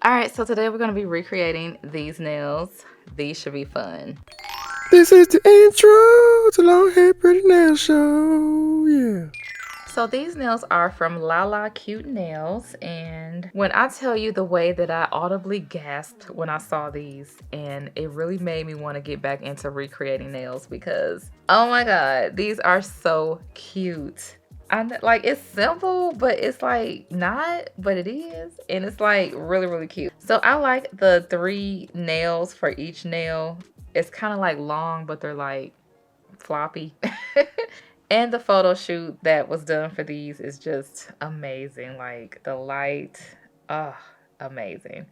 Alright, so today we're going to be recreating these nails. These should be fun. This is the intro to Long Hair Pretty Nail Show, yeah. So these nails are from Halara Cute Nails, and when I tell you the way that I audibly gasped when I saw these, and it really made me want to get back into recreating nails because, oh my god, these are so cute. Like, it's simple, but it's like not, but it is, and it's like really cute. So I like the 3 nails for each nail. It's kind of like long, but they're like floppy. And the photo shoot that was done for these is just amazing. Like the light, amazing.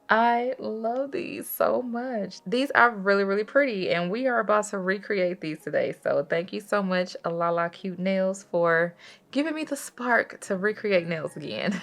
I love these so much. These are really pretty, and we are about to recreate these today. So thank you so much, Halara Cute Nails, for giving me the spark to recreate nails again.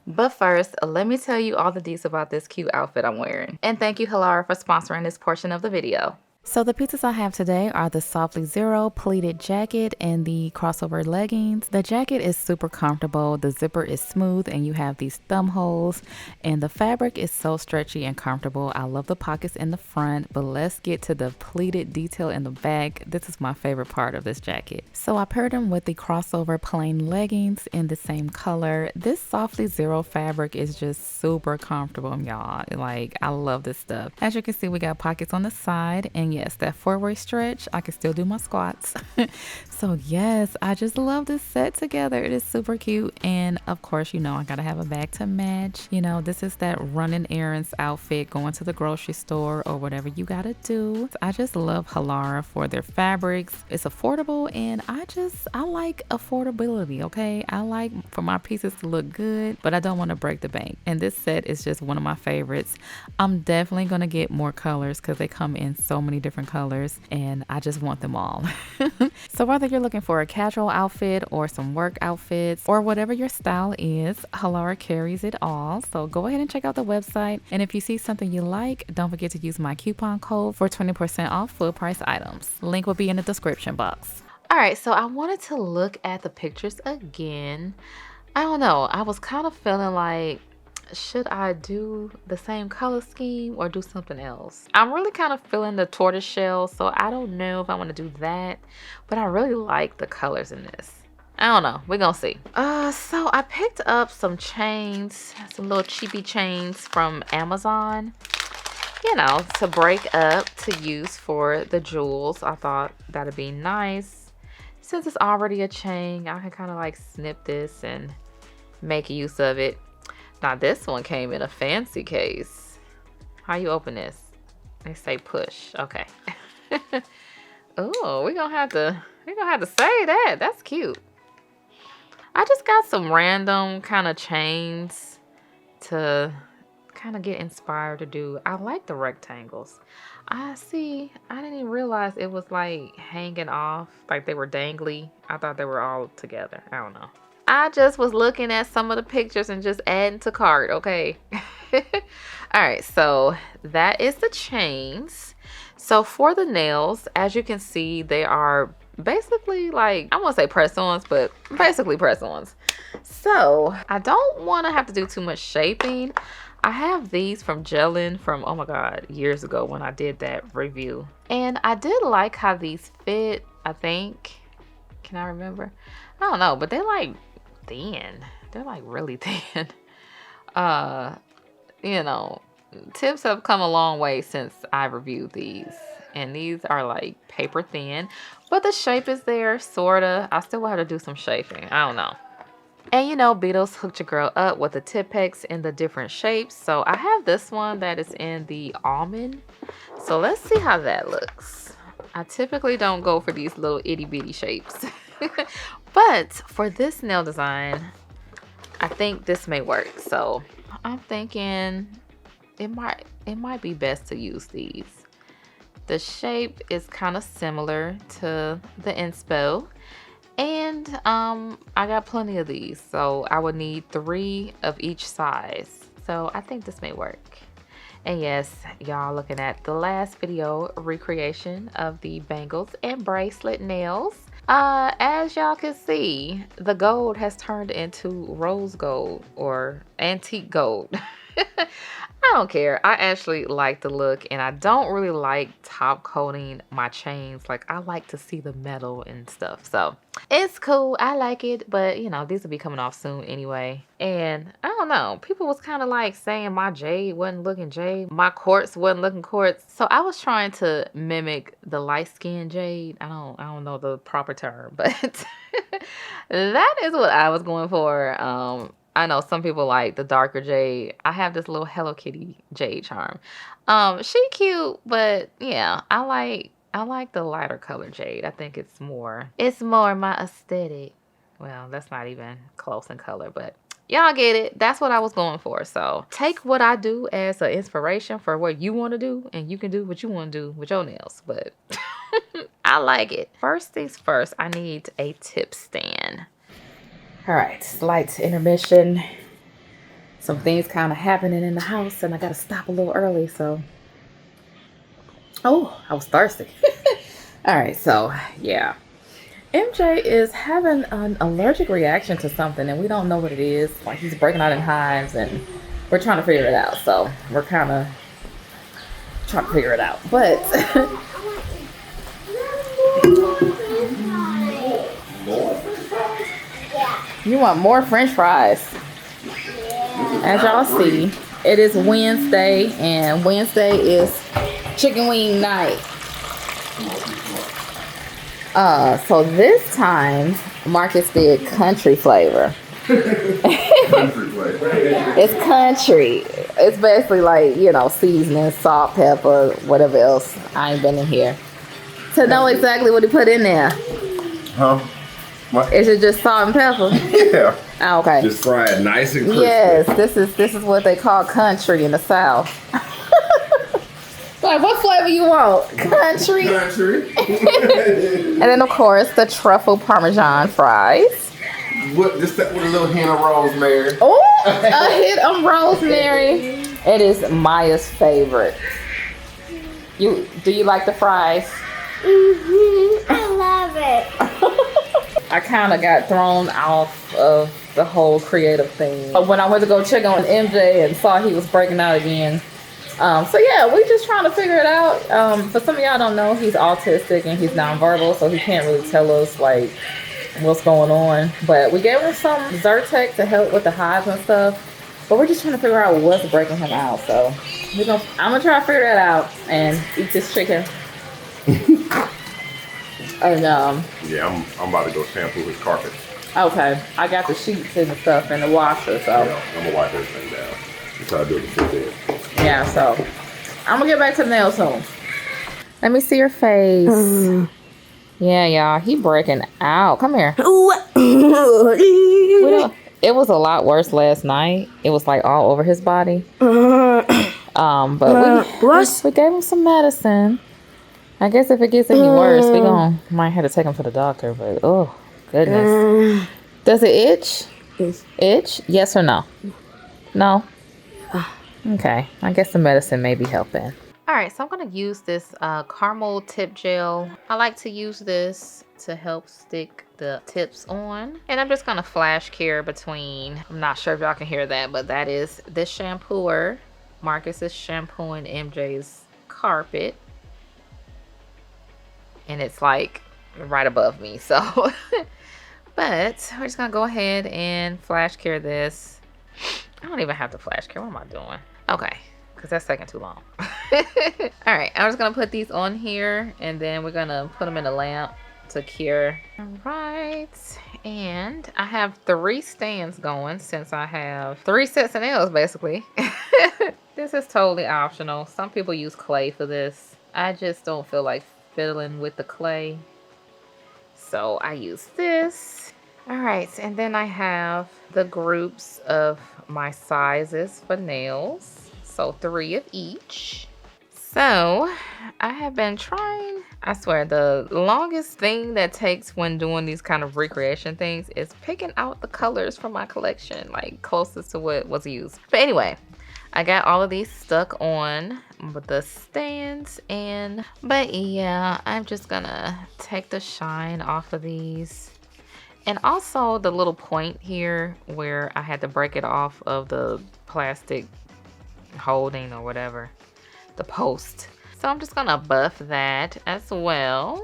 But first, let me tell you all the deets about this cute outfit I'm wearing. And thank you, Halara, for sponsoring this portion of the video. So the pieces I have today are the SoftlyZero pleated jacket and the crossover leggings. The jacket is super comfortable, the zipper is smooth, and you have these thumb holes, and the fabric is so stretchy and comfortable. I love the pockets in the front, but let's get to the pleated detail in the back. This is my favorite part of this jacket. So I paired them with the crossover plain leggings in the same color. This SoftlyZero fabric is just super comfortable, y'all. Like, I love this stuff. As you can see, we got pockets on the side, and yes, that 4-way stretch, I can still do my squats. So yes, I just love this set together. It is super cute, and of course, you know, I gotta have a bag to match. You know, this is that running errands outfit, going to the grocery store or whatever you gotta do. I just love Halara for their fabrics. It's affordable, and I like affordability, okay? I like for my pieces to look good, but I don't want to break the bank, and this set is just one of my favorites. I'm definitely gonna get more colors because they come in so many different colors, and I just want them all. So whether you're looking for a casual outfit or some work outfits or whatever your style is, Halara carries it all. So go ahead and check out the website, and if you see something you like, don't forget to use my coupon code for 20% off full price items. Link will be in the description box. All right, so I wanted to look at the pictures again. I don't know, I was kind of feeling like, should I do the same color scheme or do something else? I'm really kind of feeling the tortoise shell, so I don't know if I want to do that, but I really like the colors in this. I don't know, we're gonna see. So I picked up some chains, some little cheapy chains from Amazon, you know, to break up to use for the jewels. I thought that'd be nice. Since it's already a chain, I can kind of like snip this and make use of it. Now this one came in a fancy case. How you open this? They say push. Okay. Oh, we're gonna have to say that. That's cute. I just got some random kind of chains to kind of get inspired to do. I like the rectangles. I didn't even realize it was like hanging off, like they were dangly. I thought they were all together. I don't know. I just was looking at some of the pictures and just adding to cart, okay? All right, so that is the chains. So for the nails, as you can see, they are basically like, I won't say press-ons, but basically press-ons. So I don't want to have to do too much shaping. I have these from Gelin from, oh my god, years ago when I did that review. And I did like how these fit, I think. Can I remember? I don't know, but they're like thin. They're like really thin. You know, tips have come a long way since I reviewed these, and these are like paper thin, but the shape is there, sorta. I still will have to do some shaping. I don't know. And you know, Beetles hooked your girl up with the Tipex in the different shapes. So I have this one that is in the almond. So let's see how that looks. I typically don't go for these little itty bitty shapes. But for this nail design, I think this may work. So I'm thinking it might be best to use these. The shape is kind of similar to the inspo, and I got plenty of these, so I would need 3 of each size. So I think this may work. And yes, y'all looking at the last video recreation of the bangles and bracelet nails. As y'all can see, the gold has turned into rose gold or antique gold. don't care. I actually like the look, and I don't really like top coating my chains. Like, I like to see the metal and stuff. So it's cool. I like it, but you know, these will be coming off soon anyway. And I don't know, people was kind of like saying my jade wasn't looking jade, my quartz wasn't looking quartz. So I was trying to mimic the light skin jade. I don't know the proper term, but that is what I was going for. I know some people like the darker jade. I have this little Hello Kitty jade charm. She cute, but yeah, I like the lighter color jade. I think it's more my aesthetic. Well, that's not even close in color, but y'all get it. That's what I was going for. So take what I do as an inspiration for what you want to do, and you can do what you want to do with your nails. But I like it. First things first, I need a tip stand. All right, slight intermission. Some things kind of happening in the house, and I got to stop a little early, so. Oh, I was thirsty. All right, so yeah. MJ is having an allergic reaction to something, and we don't know what it is. Like, he's breaking out in hives, and we're trying to figure it out. So we're kind of trying to figure it out. But you want more French fries? As y'all see, it is Wednesday, and Wednesday is chicken wing night. So this time, Marcus did country flavor. Country flavor. It's country. It's basically like, you know, seasoning, salt, pepper, whatever else. I ain't been in here to know exactly what he put in there. Huh? What? Is it just salt and pepper? Yeah. Oh, okay. Just fried nice and crispy. Yes, this is what they call country in the South. Like, what flavor you want? Country. Country. And then, of course, the truffle parmesan fries. What? Just that with a little hint of rosemary. Oh, a hit of rosemary. It is Maya's favorite. Do you like the fries? I love it. I kind of got thrown off of the whole creative thing. But when I went to go check on MJ and saw he was breaking out again. So yeah, we're just trying to figure it out. For some of y'all don't know, he's autistic and he's nonverbal, so he can't really tell us like what's going on. But we gave him some Zyrtec to help with the hives and stuff. But we're just trying to figure out what's breaking him out. So I'm gonna try to figure that out and eat this chicken. And Yeah, I'm about to go shampoo his carpet. okay, I got the sheets and the stuff in the washer, so Yeah, I'm gonna wipe everything down. That's how I do it before bed. yeah, so I'm gonna get back to the nails soon. Let me see your face. Yeah, y'all, he breaking out. Come here. It was a lot worse last night. It was like all over his body. But we gave him some medicine. I guess if it gets any worse, might have to take him to the doctor. But oh goodness, does it itch? Yes. Itch? Yes or no? No. Okay, I guess the medicine may be helping. All right, so I'm gonna use this caramel tip gel. I like to use this to help stick the tips on. And I'm just gonna flash care between, I'm not sure if y'all can hear that, but that is this shampooer. Marcus is shampooing MJ's carpet. And it's like right above me, so. But we're just gonna go ahead and flash care this. I don't even have to flash care, what am I doing? Okay, because that's taking too long. All right, I'm just gonna put these on here and then we're gonna put them in a lamp to cure. All right, and I have 3 stands going since I have 3 sets of nails basically. This is totally optional. Some people use clay for this. I just don't feel like fiddling with the clay, so I use this. All right, and then I have the groups of my sizes for nails, so 3 of each. So I have been trying, I swear the longest thing that takes when doing these kind of recreation things is picking out the colors from my collection, like closest to what was used. But anyway, I got all of these stuck on with the stands, but yeah, I'm just gonna take the shine off of these. And also the little point here where I had to break it off of the plastic holding or whatever, the post. So I'm just gonna buff that as well.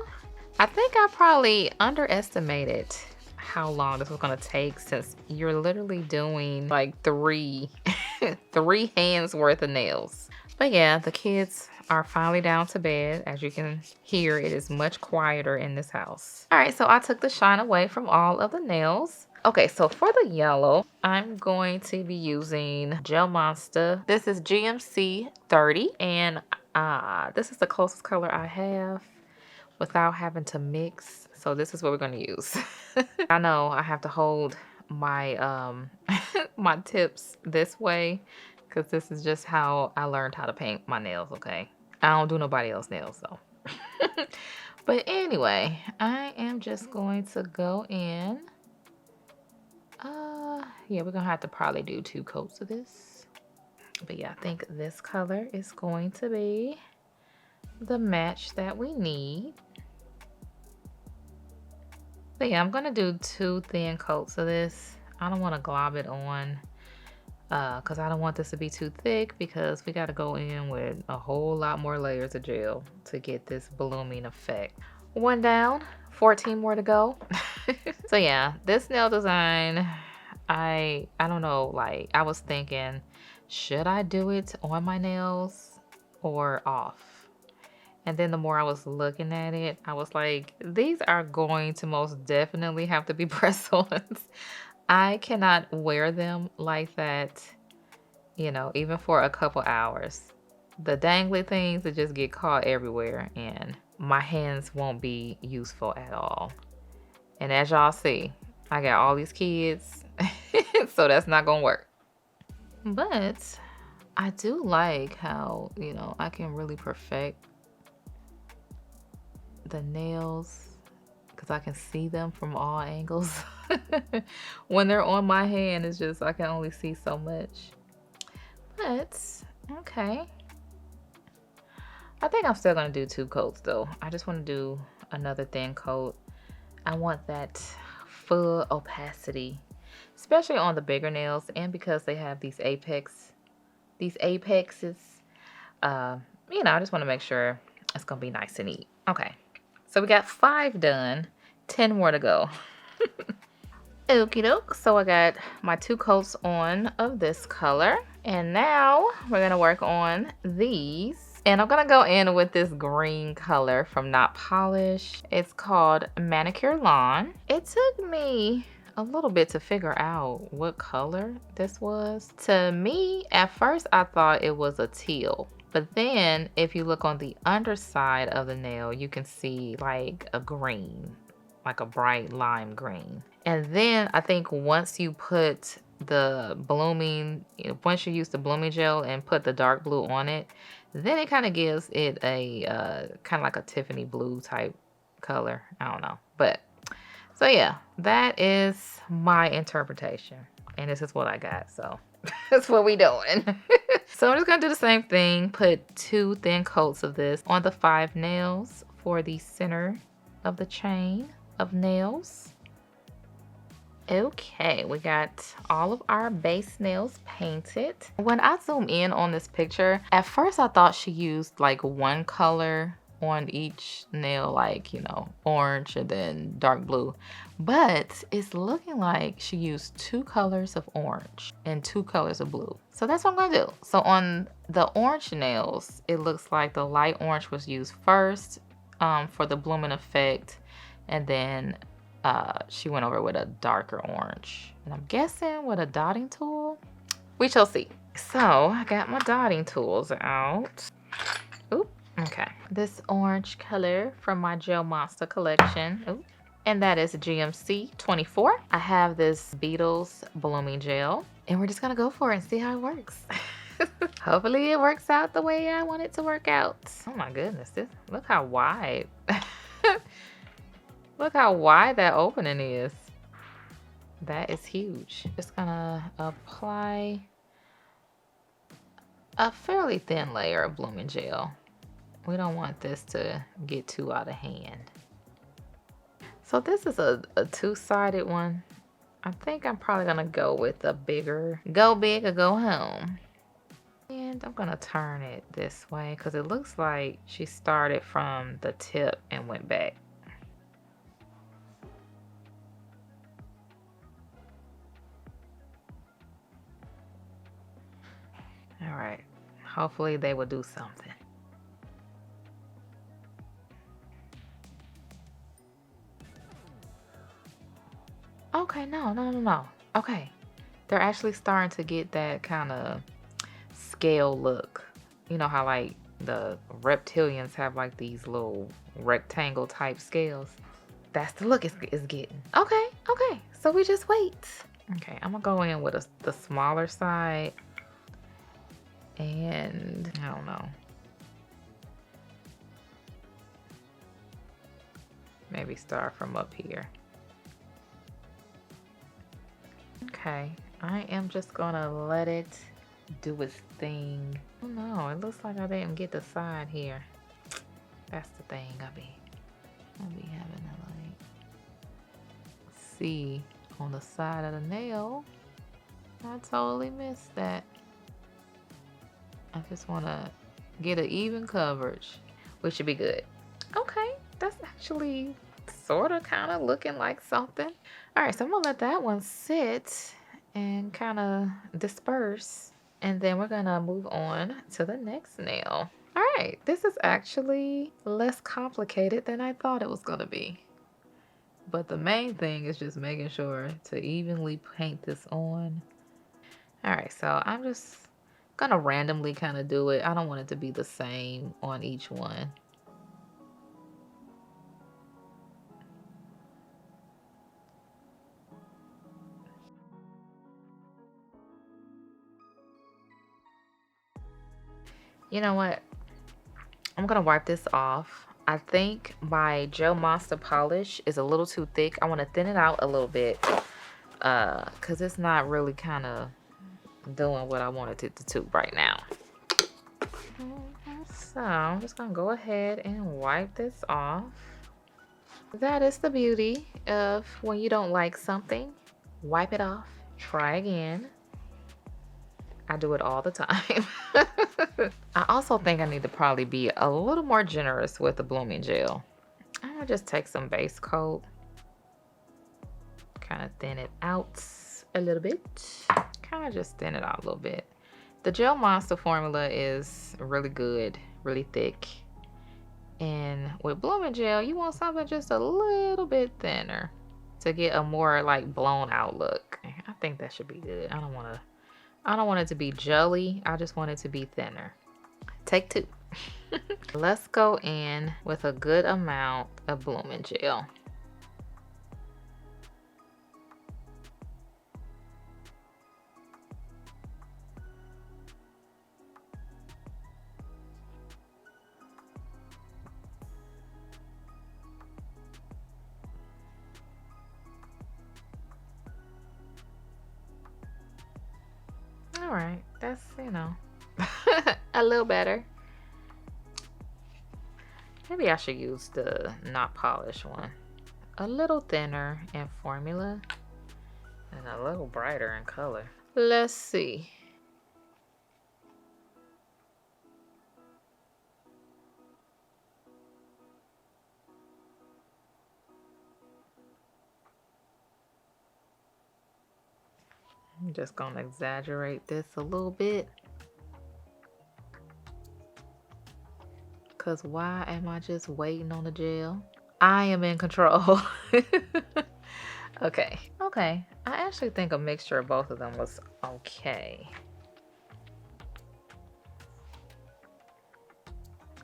I think I probably underestimated how long this was gonna take, since you're literally doing like three hands worth of nails. But yeah, the kids are finally down to bed. As you can hear, it is much quieter in this house. All right, so I took the shine away from all of the nails. Okay, so for the yellow, I'm going to be using Gel Monster. This is GMC 30, and this is the closest color I have without having to mix. So this is what we're going to use. I know I have to hold my my tips this way, because this is just how I learned how to paint my nails, okay? I don't do nobody else's nails though. But anyway, I am just going to go in. Yeah, we're gonna have to probably do 2 coats of this. But yeah, I think this color is going to be the match that we need. But yeah, I'm gonna do 2 thin coats of this. I don't want to glob it on because I don't want this to be too thick, because we got to go in with a whole lot more layers of gel to get this blooming effect. 1 down, 14 more to go. So yeah, this nail design, I don't know, like I was thinking, should I do it on my nails or off? And then the more I was looking at it, I was like, these are going to most definitely have to be press-ons. I cannot wear them like that, you know, even for a couple hours. The dangly things that just get caught everywhere, and my hands won't be useful at all. And as y'all see, I got all these kids, so that's not gonna work. But I do like how, you know, I can really perfect the nails because I can see them from all angles. When they're on my hand, it's just, I can only see so much. But, okay. I think I'm still gonna do 2 coats though. I just want to do another thin coat. I want that full opacity, especially on the bigger nails, and because they have these apexes, you know, I just want to make sure it's gonna be nice and neat. Okay, so we got 5 done, 10 more to go. Okie doke, so I got my 2 coats on of this color, and now we're gonna work on these. And I'm gonna go in with this green color from Not Polished. It's called Manicure Lawn. It took me a little bit to figure out what color this was. To me, at first I thought it was a teal. But then if you look on the underside of the nail, you can see like a green, like a bright lime green. And then I think once you put the blooming, once you use the blooming gel and put the dark blue on it, then it kind of gives it a kind of like a Tiffany blue type color. I don't know. But so yeah, that is my interpretation. And this is what I got. So that's what we doing. So I'm just going to do the same thing. Put 2 thin coats of this on the 5 nails for the center of the chain of nails. Okay, we got all of our base nails painted. When I zoom in on this picture, at first I thought she used like 1 color on each nail, like, you know, orange and then dark blue. But it's looking like she used 2 colors of orange and 2 colors of blue. So that's what I'm gonna do. So on the orange nails, it looks like the light orange was used first for the blooming effect, and then she went over with a darker orange, and I'm guessing with a dotting tool. We shall see. So I got my dotting tools out. Oop, okay. This orange color from my Gel Monster collection. Oop. And that is GMC 24. I have this Beetles blooming gel, and we're just gonna go for it and see how it works. Hopefully it works out the way I want it to work out. Oh my goodness, look how wide. Look how wide that opening is. That is huge. Just gonna apply a fairly thin layer of blooming gel. We don't want this to get too out of hand. So this is a 2-sided one. I think I'm probably gonna go with a bigger, go big or go home. And And I'm gonna turn it this way because it looks like she started from the tip and went back. All right, hopefully they will do something. Okay, no. Okay, they're actually starting to get that kind of scale look. You know how like the reptilians have like these little rectangle type scales? That's the look it's getting. Okay, so we just wait. Okay, I'm gonna go in with the smaller side. And I don't know. Maybe start from up here. Okay, I am just gonna let it do its thing. Oh no, it looks like I didn't get the side here. That's the thing I'll be having to like see on the side of the nail. I totally missed that. I just want to get an even coverage, which should be good. Okay, that's actually sort of kind of looking like something. All right, so I'm gonna let that one sit and kind of disperse, and then we're gonna move on to the next nail. All right, this is actually less complicated than I thought it was gonna be. But the main thing is just making sure to evenly paint this on. All right, so I'm just gonna randomly kind of do it. I don't want it to be the same on each one. You know what? I'm gonna wipe this off. I think my Gel Monster polish is a little too thick. I want to thin it out a little bit because it's not really kind of doing what I wanted it to do right now. So I'm just gonna go ahead and wipe this off. That is the beauty of when you don't like something, wipe it off, try again. I do it all the time. I also think I need to probably be a little more generous with the blooming gel. I'm gonna just take some base coat, kind of thin it out a little bit. Kind of just thin it out a little bit. The Gel Monster formula is really good, really thick. And with blooming gel, you want something just a little bit thinner to get a more like blown out look. I think that should be good. I don't want it to be jelly. I just want it to be thinner. Take two. Let's go in with a good amount of blooming gel. All right, that's, you know, a little better. Maybe I should use the not polished one. A little thinner in formula and a little brighter in color. Let's see. I'm just gonna exaggerate this a little bit. Cause why am I just waiting on the gel? I am in control. Okay. I actually think a mixture of both of them was okay.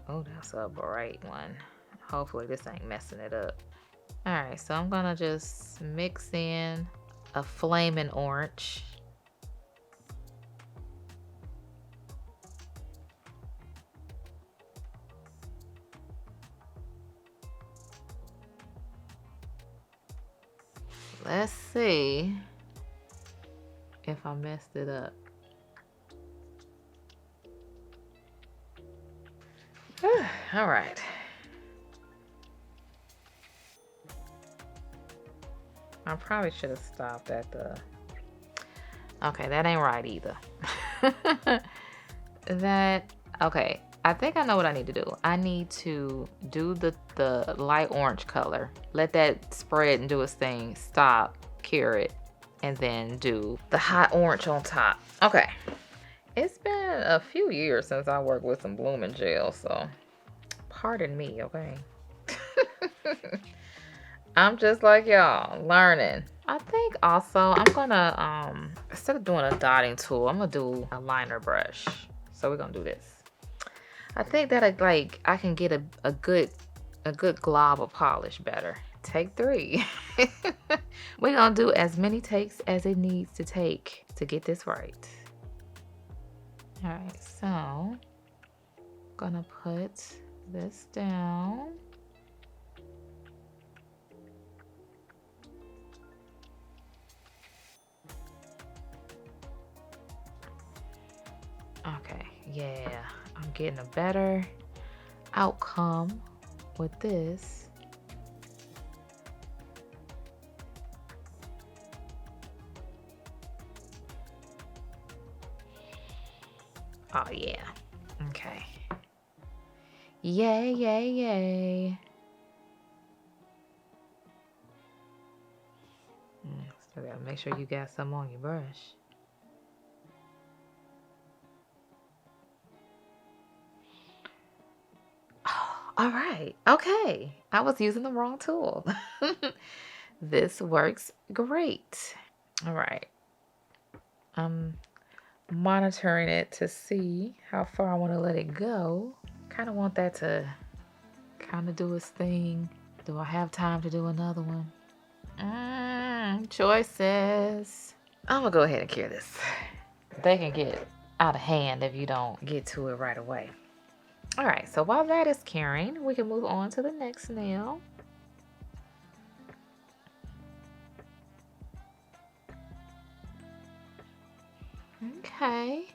Oh, that's a bright one. Hopefully this ain't messing it up. All right, so I'm gonna just mix in a flaming orange. Let's see if I messed it up. All right. I probably should have stopped at the... Okay, that ain't right either. that. Okay, I think I know what I need to do. I need to do the light orange color. Let that spread and do its thing. Stop, cure it, and then do the hot orange on top. Okay. It's been a few years since I worked with some blooming gel, so pardon me, okay? I'm just like y'all, learning. I think also I'm gonna, instead of doing a dotting tool, I'm gonna do a liner brush. So we're gonna do this. I think that I can get a good glob of polish better. Take 3. We're gonna do as many takes as it needs to take to get this right. All right, so gonna put this down. Okay, yeah, I'm getting a better outcome with this. Oh yeah, okay. Yay, yay, yay. Still gotta make sure you got some on your brush. All right, okay. I was using the wrong tool. This works great. All right. I'm monitoring it to see how far I want to let it go. Kind of want that to kind of do its thing. Do I have time to do another one? Choices. I'm gonna go ahead and cure this. They can get out of hand if you don't get to it right away. All right, so while that is curing, we can move on to the next nail. Okay.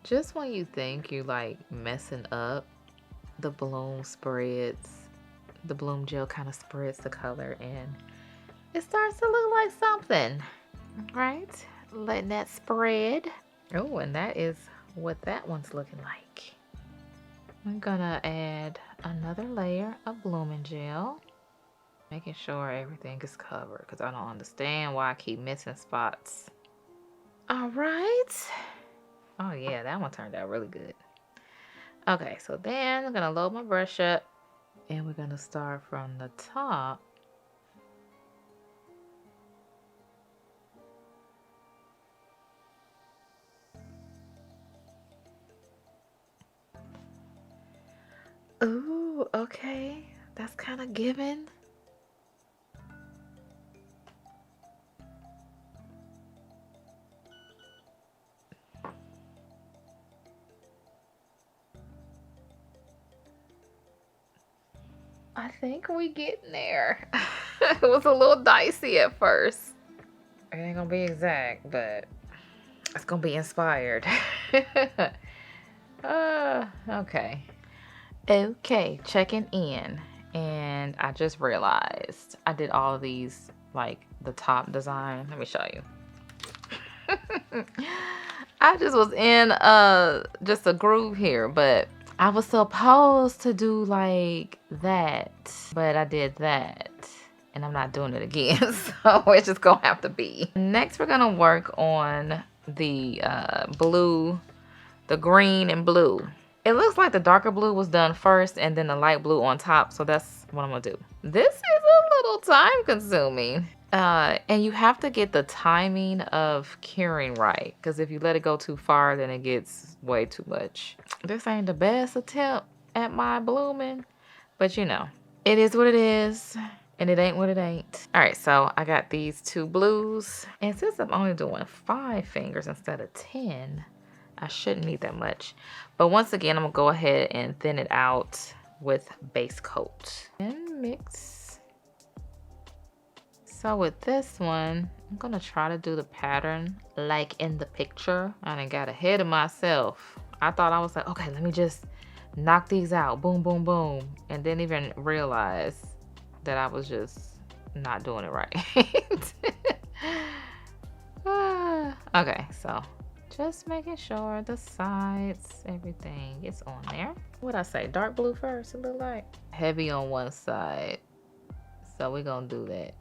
Just when you think you like messing up, the bloom spreads, the bloom gel kind of spreads the color and it starts to look like something, right? Letting that spread. Oh, and that is what that one's looking like. I'm gonna add another layer of blooming gel, making sure everything is covered because I don't understand why I keep missing spots. All right. Oh yeah, that one turned out really good. Okay, so then I'm gonna load my brush up and we're gonna start from the top. Ooh, okay. That's kind of given. I think we getting there. It was a little dicey at first. It ain't gonna be exact, but it's gonna be inspired. Okay. Okay, checking in. And I just realized I did all of these, like the top design. Let me show you. I just was in just a groove here, but I was supposed to do like that, but I did that and I'm not doing it again. So it's just gonna have to be. Next, we're gonna work on the blue, the green and blue. It looks like the darker blue was done first and then the light blue on top. So that's what I'm gonna do. This is a little time consuming. And you have to get the timing of curing right, because if you let it go too far, then it gets way too much. This ain't the best attempt at my blooming, but you know, it is what it is, and it ain't what it ain't. All right, so I got these 2 blues, and since I'm only doing 5 fingers instead of 10, I shouldn't need that much. But once again, I'm gonna go ahead and thin it out with base coat and mix. So with this one, I'm gonna try to do the pattern like in the picture. I done got ahead of myself. I thought I was like, okay, let me just knock these out, boom, boom, boom. And didn't even realize that I was just not doing it right. Okay, so Just making sure the sides, everything is on there. What I say, dark blue first, it look like? Heavy on one side. So we're gonna do that.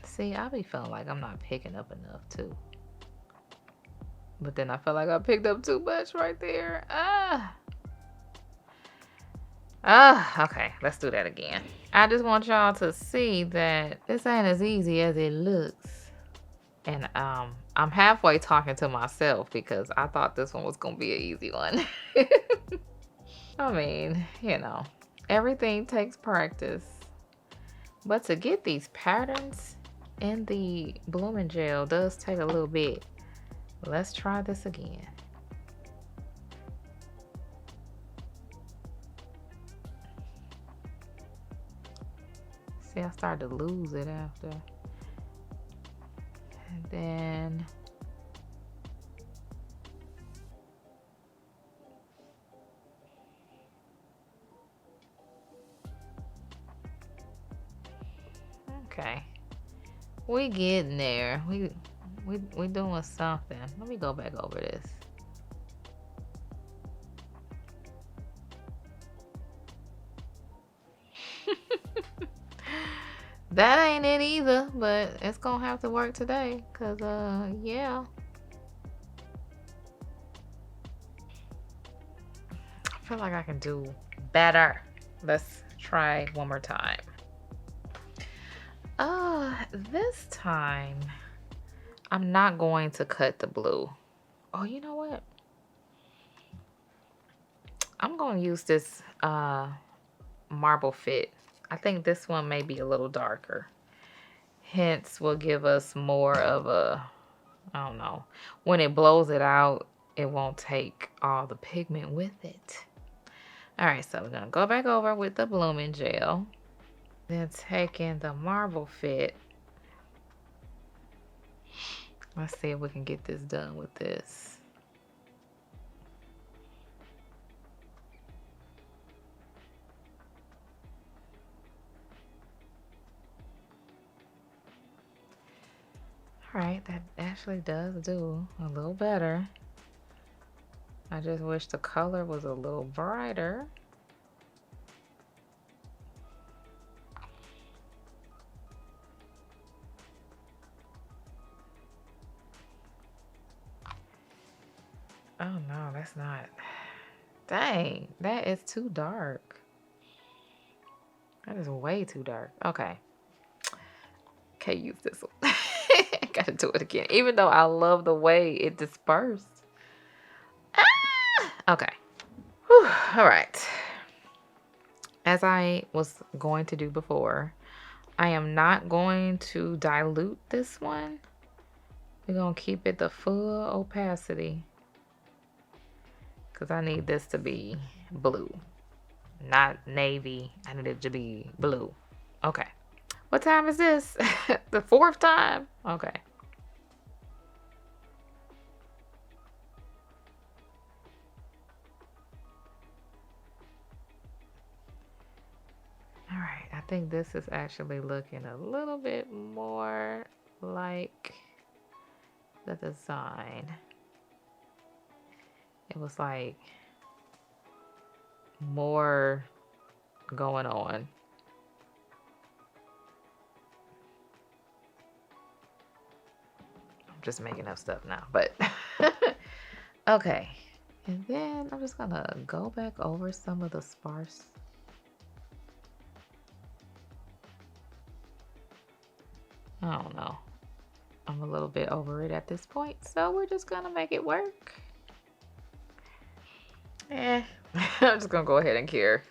See, I be feeling like I'm not picking up enough too. But then I feel like I picked up too much right there. Okay, let's do that again. I just want y'all to see that this ain't as easy as it looks. And I'm halfway talking to myself because I thought this one was gonna be an easy one. I mean, you know, everything takes practice. But to get these patterns in the blooming gel does take a little bit. Let's try this again. See, I started to lose it after. And then okay. We getting there. We doing something. Let me go back over this. That ain't it either, but it's gonna have to work today, cause yeah. I feel like I can do better. Let's try one more time. This time I'm not going to cut the blue. Oh, you know what? I'm going to use this marble fit. I think this one may be a little darker. Hence will give us more of a, I don't know. When it blows it out, it won't take all the pigment with it. All right, so we're going to go back over with the blooming gel. Then taking the marble fit. Let's see if we can get this done with this. All right, that actually does do a little better. I just wish the color was a little brighter. Oh no, that's not. Dang, that is too dark. That is way too dark. Okay. Can't use this one. Gotta do it again. Even though I love the way it dispersed. Okay. Whew. All right. As I was going to do before, I am not going to dilute this one. We're going to keep it the full opacity. Because I need this to be blue. Not navy. I need it to be blue. Okay. What time is this? The fourth time? Okay. All right. I think this is actually looking a little bit more like the design. It was like more going on. I'm just making up stuff now, but okay. And then I'm just gonna go back over some of the sparse. I don't know. I'm a little bit over it at this point, so we're just gonna make it work. I'm just gonna go ahead and cure.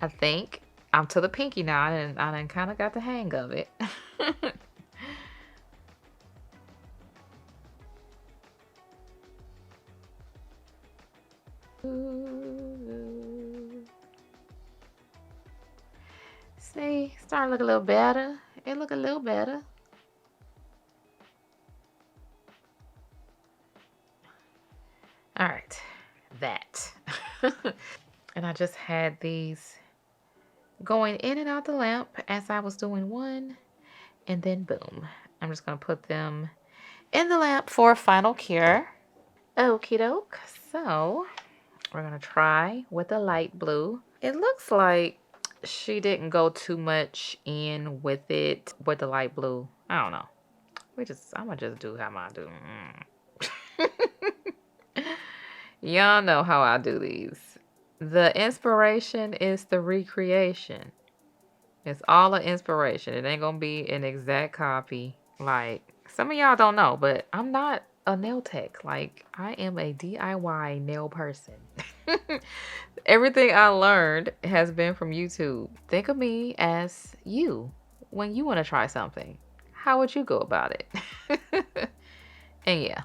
I think I'm to the pinky now, and I done kind of got the hang of it. See, starting to look a little better. It look a little better. All right, that. And I just had these going in and out the lamp as I was doing one, and then boom. I'm just gonna put them in the lamp for a final cure. Okie doke. So we're gonna try with the light blue. It looks like she didn't go too much in with it with the light blue. I don't know. I'm gonna just do how I do. Y'all know how I do these. The inspiration is the recreation. It's all an inspiration. It ain't gonna be an exact copy. Like, some of y'all don't know, but I'm not a nail tech. Like, I am a DIY nail person. Everything I learned has been from YouTube. Think of me as you when you want to try something. How would you go about it? And yeah,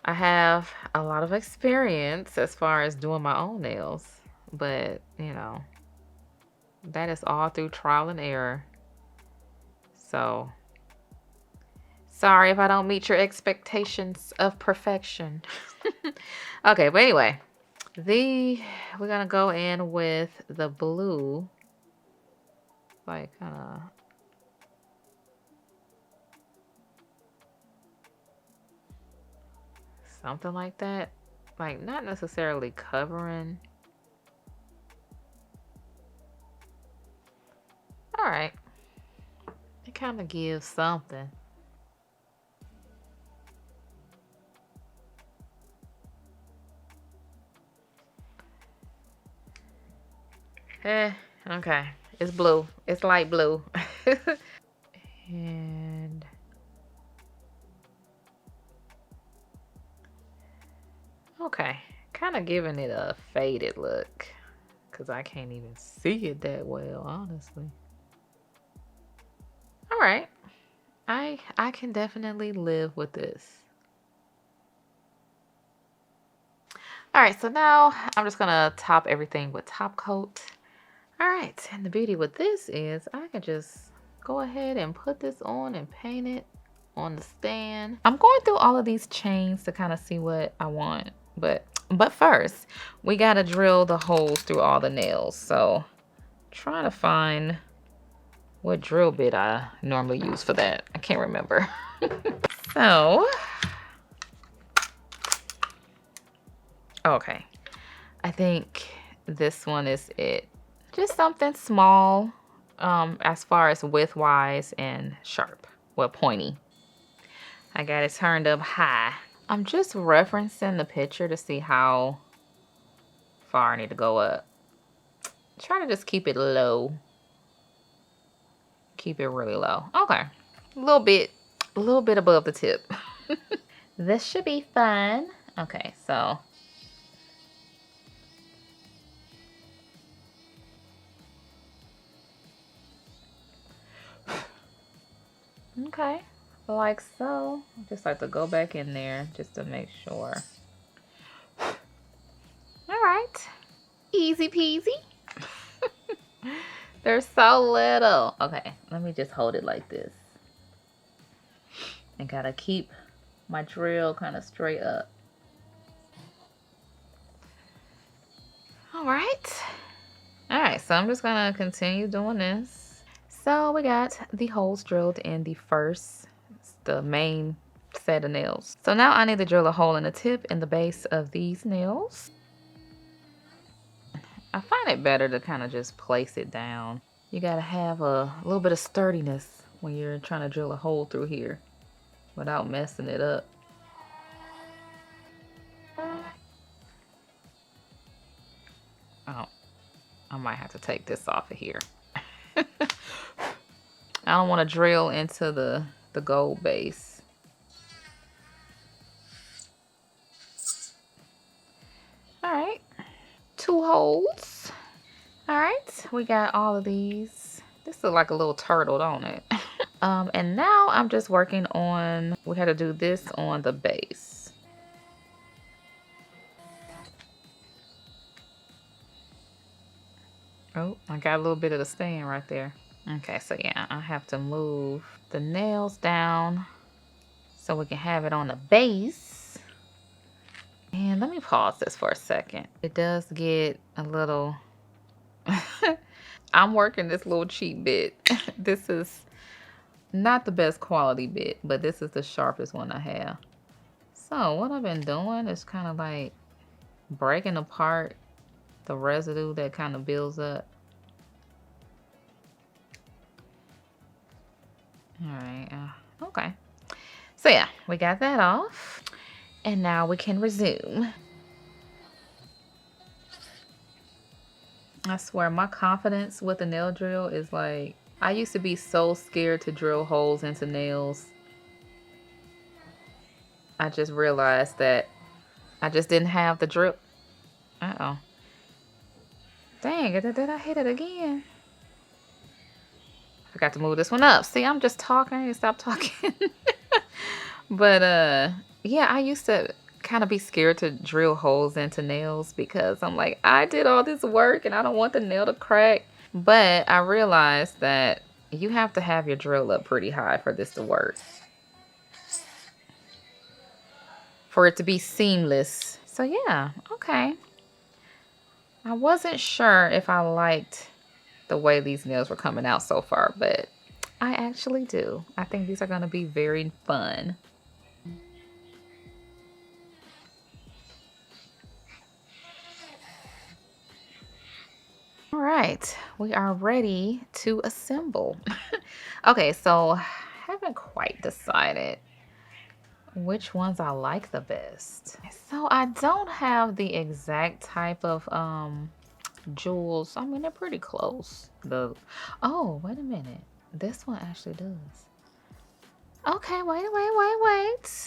I have a lot of experience as far as doing my own nails, but you know, that is all through trial and error. So, sorry if I don't meet your expectations of perfection. Okay, but anyway, we're gonna go in with the blue, like something like that. Like, not necessarily covering. All right. It kind of gives something. Okay. It's blue. It's light blue. And okay. Kind of giving it a faded look, because I can't even see it that well, honestly. All right. I can definitely live with this. All right, so now I'm just gonna top everything with top coat. All right, and the beauty with this is I can just go ahead and put this on and paint it on the stand. I'm going through all of these chains to kind of see what I want, but first we gotta drill the holes through all the nails. So trying to find what drill bit I normally use for that. I can't remember. So, okay, I think this one is it. Just something small, as far as width wise and sharp, well, pointy. I got it turned up high. I'm just referencing the picture to see how far I need to go up. Try to just keep it low. Keep it really low. Okay, a little bit above the tip. This should be fun. Okay, so okay, like so. Just like to go back in there just to make sure. All right, easy peasy. They're so little. Okay, let me just hold it like this. And gotta keep my drill kind of straight up. All right. All right, so I'm just gonna continue doing this. So we got the holes drilled in the main set of nails. So now I need to drill a hole in the tip and the base of these nails. I find it better to kind of just place it down. You gotta have a little bit of sturdiness when you're trying to drill a hole through here without messing it up. Oh, I might have to take this off of here. I don't want to drill into the gold base. All right, 2 holes. All right, we got all of these. This looks like a little turtle, don't it? And now I'm just working on, we had to do this on the base. Oh, I got a little bit of the stain right there. Okay, so yeah, I have to move the nails down so we can have it on the base. And let me pause this for a second. It does get a little... I'm working this little cheap bit. This is not the best quality bit, but this is the sharpest one I have. So what I've been doing is kind of like breaking apart the residue that kind of builds up. All right, okay. So yeah, we got that off. And now we can resume. I swear my confidence with the nail drill is like, I used to be so scared to drill holes into nails. I just realized that I just didn't have the drill. Uh-oh. Dang, did I hit it again? I forgot to move this one up. See, I'm just talking. I need to stop talking. But yeah, I used to kind of be scared to drill holes into nails because I'm like, I did all this work and I don't want the nail to crack. But I realized that you have to have your drill up pretty high for this to work, for it to be seamless. So yeah, okay. I wasn't sure if I liked the way these nails were coming out so far, but I actually do. I think these are going to be very fun. All right, we are ready to assemble. Okay, so I haven't quite decided which ones I like the best. So I don't have the exact type of jewels. I mean, they're pretty close. Oh, wait a minute. This one actually does. Okay, wait.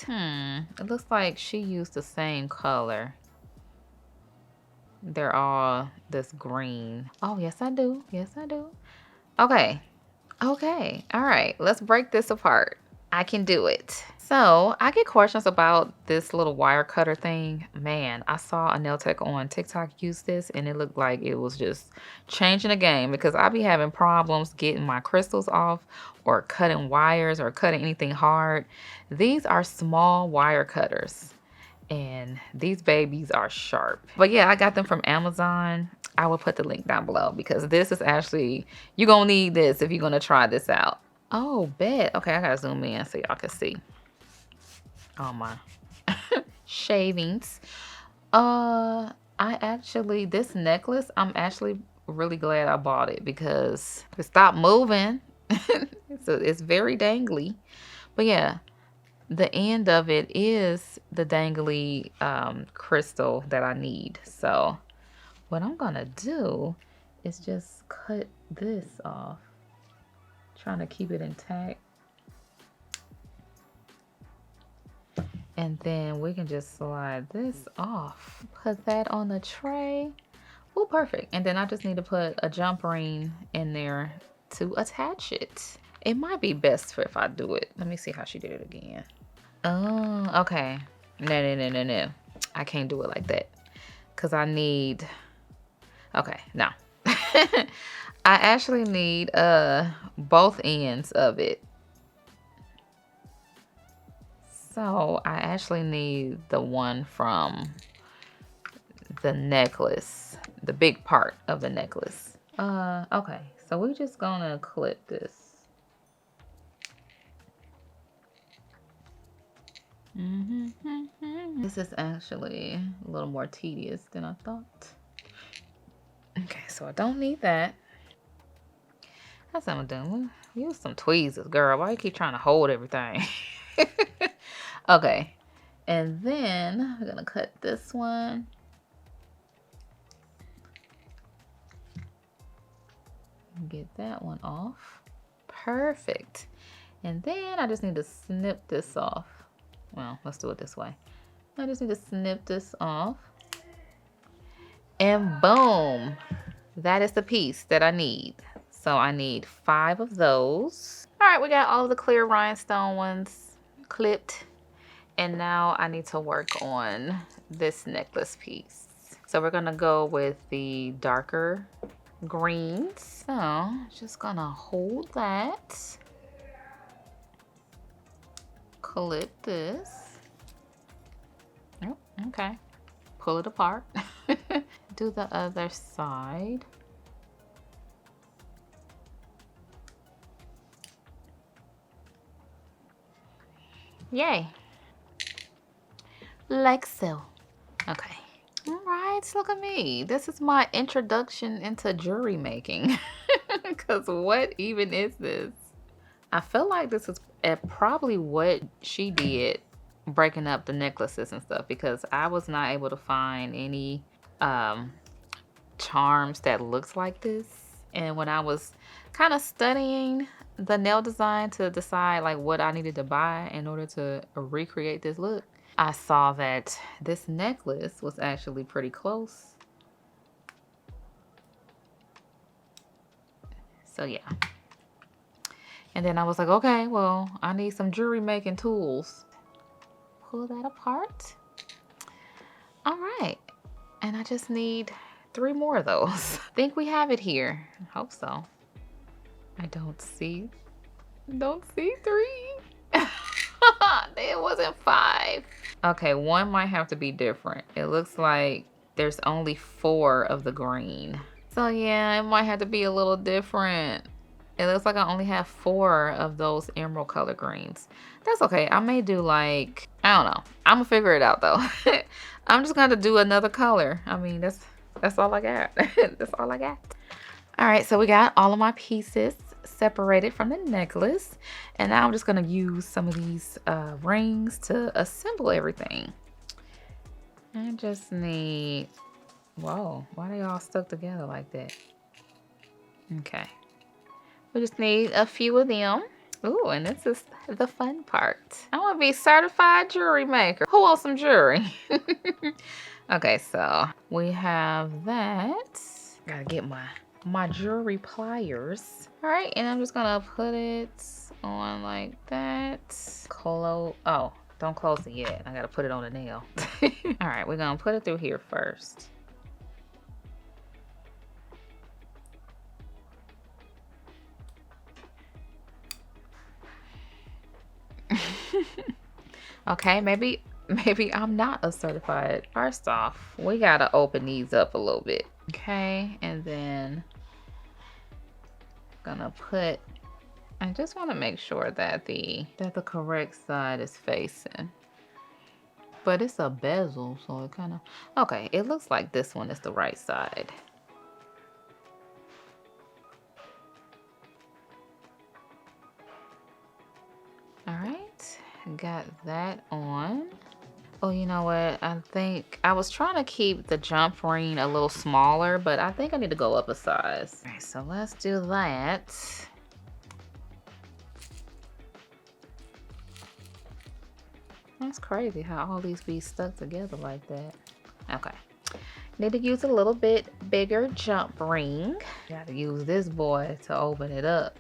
It looks like she used the same color. They're all this green. Oh, yes, I do. Yes, I do. Okay. All right. Let's break this apart. I can do it. So I get questions about this little wire cutter thing. Man, I saw a nail tech on TikTok use this and it looked like it was just changing the game because I be having problems getting my crystals off or cutting wires or cutting anything hard. These are small wire cutters. And these babies are sharp. But yeah, I got them from Amazon. I will put the link down below because this is actually, you're going to need this if you're going to try this out. Oh, bet. Okay, I got to zoom in so y'all can see. Oh, my shavings. This necklace, I'm actually really glad I bought it because it stopped moving. So it's very dangly. But yeah. The end of it is the dangly crystal that I need. So what I'm gonna do is just cut this off, trying to keep it intact. And then we can just slide this off, put that on the tray. Oh, perfect. And then I just need to put a jump ring in there to attach it. It might be best if I do it. Let me see how she did it again. Oh, okay. No. I can't do it like that. Because I need... Okay, no. I actually need both ends of it. So I actually need the one from the necklace. The big part of the necklace. Okay. So we're just gonna clip this. This is actually a little more tedious than I thought. Okay, so I don't need that. That's what I'm doing. Use some tweezers, girl. Why you keep trying to hold everything? Okay, and then we're gonna cut this one. Get that one off. Perfect. And then I just need to snip this off. Well, let's do it this way. I just need to snip this off. And boom. That is the piece that I need. So I need 5 of those. All right, we got all of the clear rhinestone ones clipped. And now I need to work on this necklace piece. So we're gonna go with the darker greens. So just gonna hold that. Clip this. Oh, okay. Pull it apart. Do the other side. Yay. Like so. Okay. All right, look at me. This is my introduction into jewelry making. Because what even is this? I feel like this is probably what she did, breaking up the necklaces and stuff, because I was not able to find any charms that looks like this. And when I was kind of studying the nail design to decide like what I needed to buy in order to recreate this look, I saw that this necklace was actually pretty close. So yeah. And then I was like, okay, well, I need some jewelry making tools. Pull that apart. All right. And I just need 3 more of those. I think we have it here. I hope so. I don't see 3. It wasn't 5. Okay, 1 might have to be different. It looks like there's only 4 of the green. So yeah, it might have to be a little different. It looks like I only have 4 of those emerald color greens. That's okay. I may do like, I don't know. I'm gonna figure it out though. I'm just gonna do another color. I mean, that's all I got. That's all I got. All right, so we got all of my pieces separated from the necklace. And now I'm just gonna use some of these rings to assemble everything. I just need, whoa, why are they all stuck together like that? Okay. We just need a few of them. Ooh, and this is the fun part. I want to be certified jewelry maker. Who wants some jewelry? Okay, so we have that. Gotta get my jewelry pliers. All right, and I'm just gonna put it on like that. Oh, don't close it yet. I gotta put it on the nail. All right, we're gonna put it through here first. Okay, maybe I'm not a certified. First off, we gotta open these up a little bit. Okay, and then gonna put, I just want to make sure that the correct side is facing. But it's a bezel, so it kind of, okay, it looks like this one is the right side. All right, got that on. Oh, you know what? I think I was trying to keep the jump ring a little smaller, but I think I need to go up a size. All right, so let's do that. That's crazy how all these be stuck together like that. Okay. Need to use a little bit bigger jump ring. Gotta use this boy to open it up.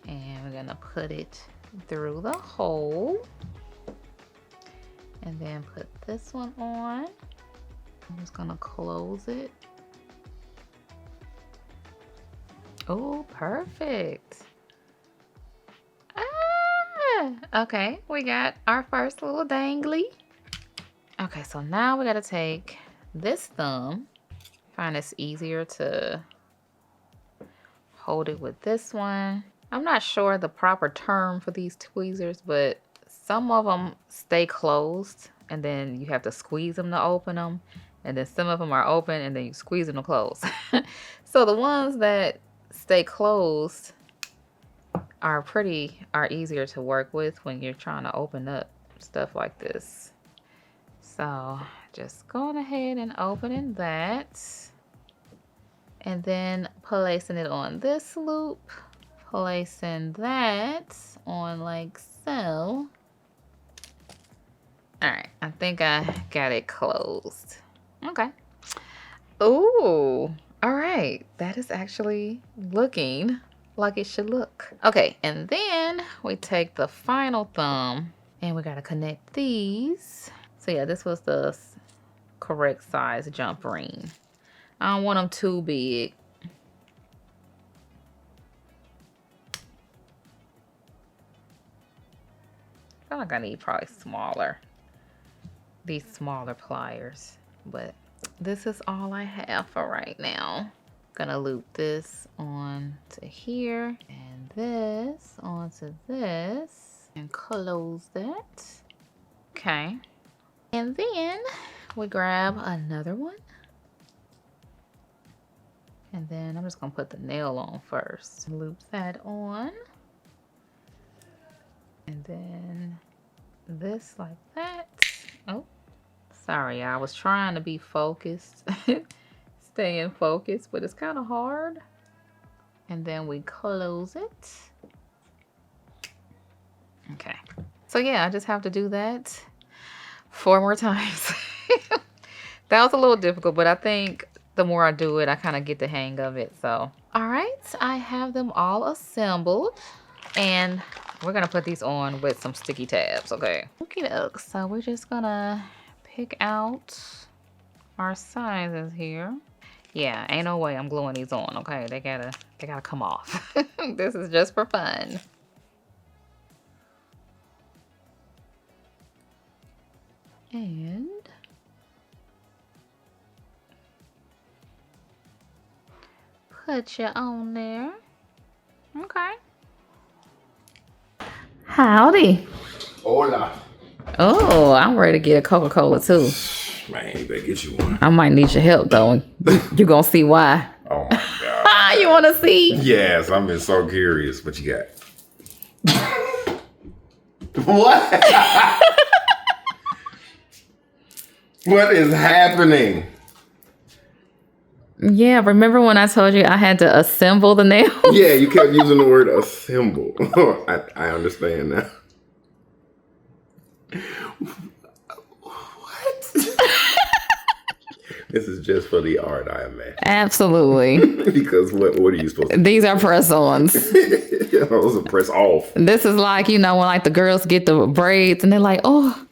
And we're gonna put it through the hole. And then put this one on. I'm just gonna close it. Oh, perfect. Okay, we got our first little dangly. Okay, so now we gotta take this thumb. I find it's easier to hold it with this one. I'm not sure the proper term for these tweezers, but some of them stay closed and then you have to squeeze them to open them. And then some of them are open and then you squeeze them to close. So the ones that stay closed are easier to work with when you're trying to open up stuff like this. So just going ahead and opening that. And then placing it on this loop. Placing that on like so. All right, I think I got it closed. Okay. Ooh, all right. That is actually looking like it should look. Okay, and then we take the final thumb and we gotta connect these. So yeah, this was the correct size jump ring. I don't want them too big. I feel like I need probably smaller. These smaller pliers. But this is all I have for right now. Gonna loop this on to here. And this onto this and close that. Okay. And then we grab another one. And then I'm just gonna put the nail on first. Loop that on. And then this like that. Oh, sorry, I was trying to be focused. Stay in focus, but it's kind of hard. And then we close it. Okay. So yeah, I just have to do that 4 more times. That was a little difficult, but I think the more I do it, I kind of get the hang of it. So, all right, I have them all assembled, and we're gonna put these on with some sticky tabs, okay? Okay, so we're just gonna pick out our sizes here. Yeah, ain't no way I'm gluing these on, okay? They gotta come off. This is just for fun. And put you on there. Okay. Howdy. Hola. Oh, I'm ready to get a Coca-Cola too. Man, you better get you one. I might need your help though. You're gonna see why. Oh my God. You wanna see? Yes, I'm just so curious. What you got? What? What is happening? Yeah, remember when I told you I had to assemble the nails? Yeah, you kept using the word assemble. I understand now. What? This is just for the art, I imagine. Absolutely. Because what are you supposed to do? These are press-ons. Those are press off. This is like, when like the girls get the braids and they're like, oh,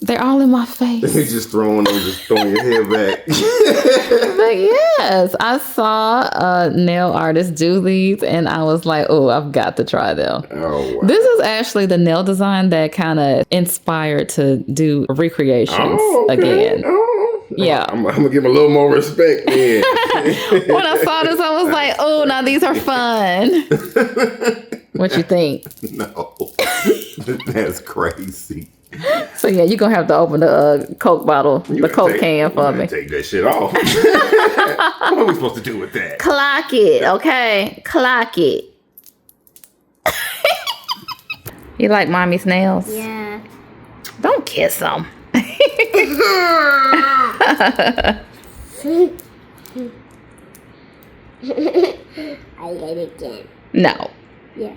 they're all in my face. They just throwing them, just throwing your hair back. But yes, I saw a nail artist do these and I was like, oh, I've got to try them. Oh, wow. This is actually the nail design that kind of inspired to do recreations again. Oh, yeah. I'm going to give him a little more respect then. When I saw this, I was like, oh, now these are fun. What you think? No. That's crazy. So yeah, you're going to have to open the Coke bottle, the Coke can for me. Take that shit off. What are we supposed to do with that? Clock it, okay? Clock it. You like mommy's nails? Yeah. Don't kiss them. I get it again. No. Yeah.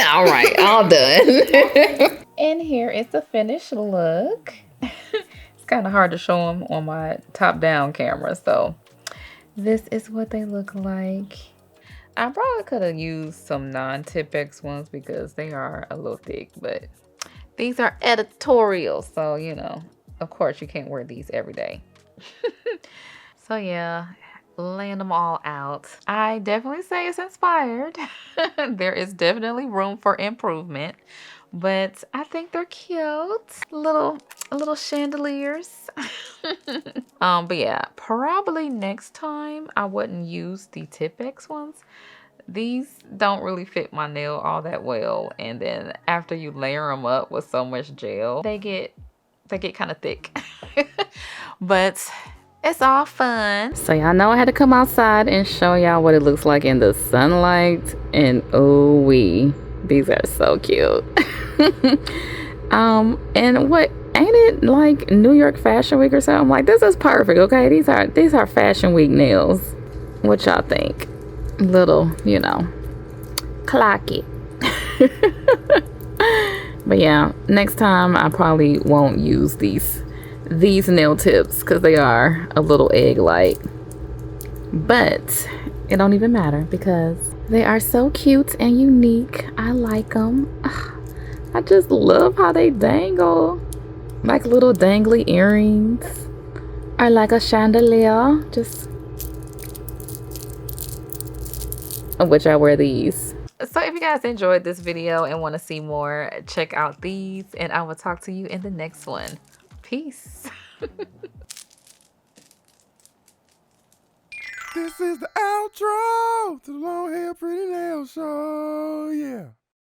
All right, all done. And here is the finished look. It's kind of hard to show them on my top-down camera, so this is what they look like. I probably could have used some non-Tipex ones because they are a little thick, but these are editorial, so of course you can't wear these every day. So yeah, laying them all out. I definitely say it's inspired. There is definitely room for improvement, but I think they're cute. Little chandeliers. But yeah, probably next time I wouldn't use the Tipex ones. These don't really fit my nail all that well, and then after you layer them up with so much gel, they get kind of thick. But it's all fun. So y'all know I had to come outside and show y'all what it looks like in the sunlight, and oh wee, these are so cute. And what, ain't it like New York Fashion Week or something? Like, this is perfect, okay? These are Fashion Week nails. What y'all think? Little, clock it. But yeah, next time I probably won't use these nail tips because they are a little egg-like. But it don't even matter because they are so cute and unique. I like them. I just love how they dangle. Like little dangly earrings. Or like a chandelier. Just... which I wear these. So if you guys enjoyed this video and want to see more, check out these, and I will talk to you in the next one. Peace. This is the outro to the Long Hair Pretty Nail Show. Yeah.